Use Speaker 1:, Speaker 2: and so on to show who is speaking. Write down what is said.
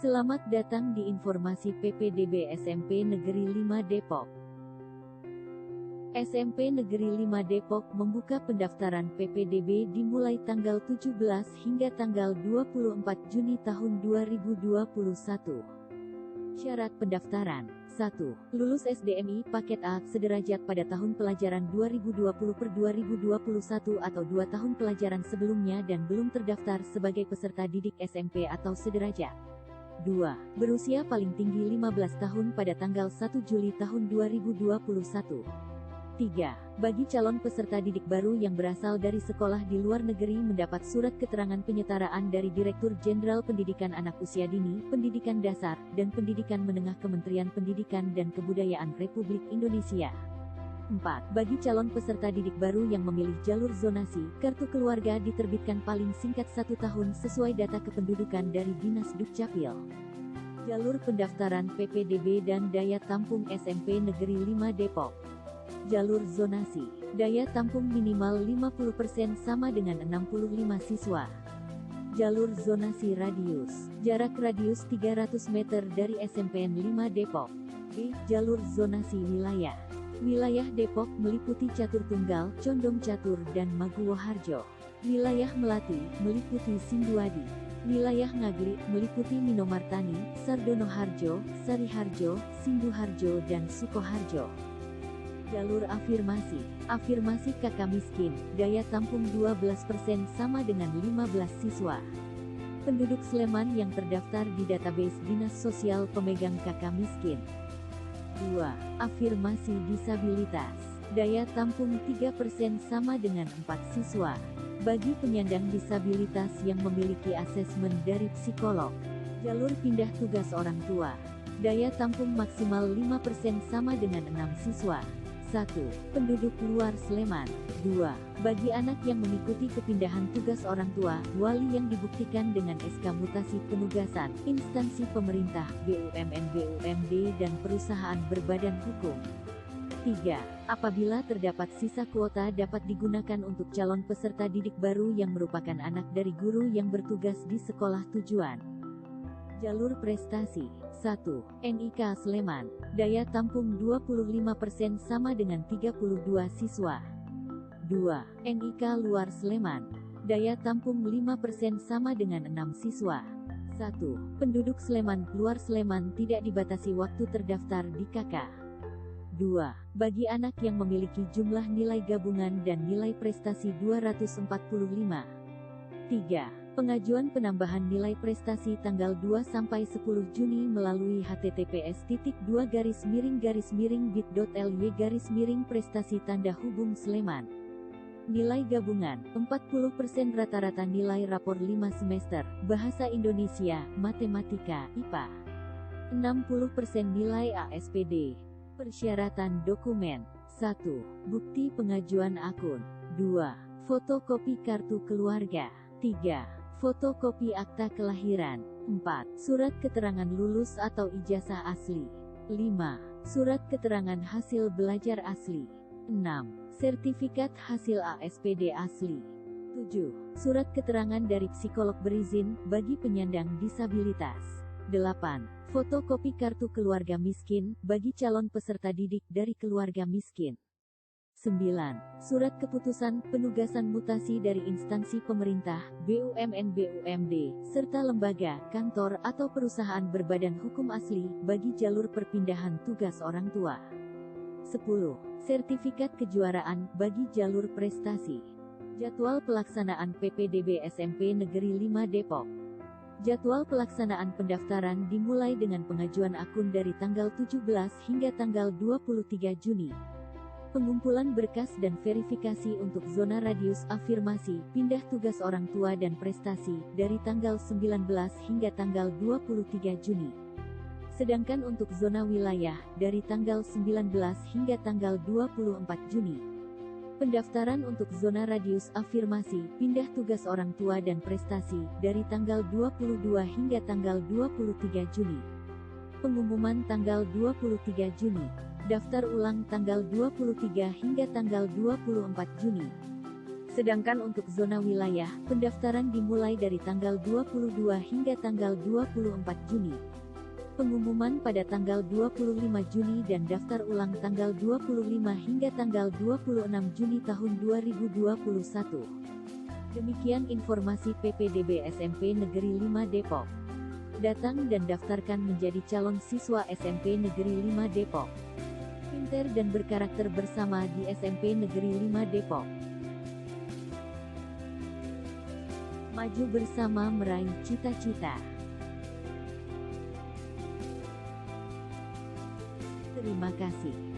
Speaker 1: Selamat datang di informasi PPDB SMP Negeri 5 Depok. SMP Negeri 5 Depok membuka pendaftaran PPDB dimulai tanggal 17 hingga tanggal 24 Juni tahun 2021. Syarat pendaftaran: 1. Lulus SDMI paket A sederajat pada tahun pelajaran 2020/2021 atau 2 tahun pelajaran sebelumnya dan belum terdaftar sebagai peserta didik SMP atau sederajat. 2. Berusia paling tinggi 15 tahun pada tanggal 1 Juli tahun 2021. 3. Bagi calon peserta didik baru yang berasal dari sekolah di luar negeri mendapat surat keterangan penyetaraan dari Direktur Jenderal Pendidikan Anak Usia Dini, Pendidikan Dasar, dan Pendidikan Menengah Kementerian Pendidikan dan Kebudayaan Republik Indonesia. 4. Bagi calon peserta didik baru yang memilih jalur zonasi, kartu keluarga diterbitkan paling singkat 1 tahun sesuai data kependudukan dari Dinas Dukcapil. Jalur pendaftaran PPDB dan daya tampung SMP Negeri 5 Depok. Jalur zonasi, daya tampung minimal 50% sama dengan 65 siswa. Jalur zonasi radius, jarak radius 300 meter dari SMPN 5 Depok. B. Jalur zonasi wilayah. Wilayah Depok meliputi Catur Tunggal, Condong Catur, dan Maguwoharjo. Wilayah Melati meliputi Sinduadi. Wilayah Ngaglik meliputi Minomartani, Sardonoharjo, Sariharjo, Sinduharjo, dan Sukoharjo. Jalur afirmasi. Afirmasi kakak miskin, daya tampung 12% sama dengan 15 siswa. Penduduk Sleman yang terdaftar di database Dinas Sosial pemegang kakak miskin. 2. Afirmasi disabilitas. Daya tampung 3% sama dengan 4 siswa. Bagi penyandang disabilitas yang memiliki asesmen dari psikolog. Jalur pindah tugas orang tua. Daya tampung maksimal 5% sama dengan 6 siswa. 1. Penduduk luar Sleman. 2. Bagi anak yang mengikuti kepindahan tugas orang tua, wali yang dibuktikan dengan SK mutasi penugasan, instansi pemerintah, BUMN, BUMD, dan perusahaan berbadan hukum. 3. Apabila terdapat sisa kuota dapat digunakan untuk calon peserta didik baru yang merupakan anak dari guru yang bertugas di sekolah tujuan. Jalur prestasi. 1. NIK Sleman. Daya tampung 25% sama dengan 32 siswa. 2. NIK Luar Sleman. Daya tampung 5% sama dengan 6 siswa. 1. Penduduk Sleman luar Sleman tidak dibatasi waktu terdaftar di KK. 2. Bagi anak yang memiliki jumlah nilai gabungan dan nilai prestasi 245. 3. Pengajuan penambahan nilai prestasi tanggal 2-10 Juni melalui https://bit.ly/prestasi tanda hubung Sleman. Nilai gabungan, 40% rata-rata nilai rapor 5 semester, Bahasa Indonesia, Matematika, IPA. 60% nilai ASPD. Persyaratan dokumen. 1. Bukti pengajuan akun. 2. Fotokopi kartu keluarga. 3. Fotokopi akta kelahiran. 4. Surat keterangan lulus atau ijazah asli. 5. Surat keterangan hasil belajar asli. 6. Sertifikat hasil ASPD asli. 7. Surat keterangan dari psikolog berizin bagi penyandang disabilitas. 8. Fotokopi kartu keluarga miskin bagi calon peserta didik dari keluarga miskin. 9. Surat keputusan penugasan mutasi dari instansi pemerintah, BUMN, BUMD, serta lembaga, kantor, atau perusahaan berbadan hukum asli bagi jalur perpindahan tugas orang tua. 10. Sertifikat kejuaraan bagi jalur prestasi. Jadwal pelaksanaan PPDB SMP Negeri 5 Depok. Jadwal pelaksanaan pendaftaran dimulai dengan pengajuan akun dari tanggal 17 hingga tanggal 23 Juni. Pengumpulan berkas dan verifikasi untuk zona radius afirmasi, pindah tugas orang tua dan prestasi, dari tanggal 19 hingga tanggal 23 Juni. Sedangkan untuk zona wilayah, dari tanggal 19 hingga tanggal 24 Juni. Pendaftaran untuk zona radius afirmasi, pindah tugas orang tua dan prestasi, dari tanggal 22 hingga tanggal 23 Juni. Pengumuman tanggal 23 Juni. Daftar ulang tanggal 23 hingga tanggal 24 Juni. Sedangkan untuk zona wilayah, pendaftaran dimulai dari tanggal 22 hingga tanggal 24 Juni. Pengumuman pada tanggal 25 Juni dan daftar ulang tanggal 25 hingga tanggal 26 Juni tahun 2021. Demikian informasi PPDB SMP Negeri 5 Depok. Datang dan daftarkan menjadi calon siswa SMP Negeri 5 Depok. Pinter dan berkarakter bersama di SMP Negeri 5 Depok. Maju bersama meraih cita-cita. Terima kasih.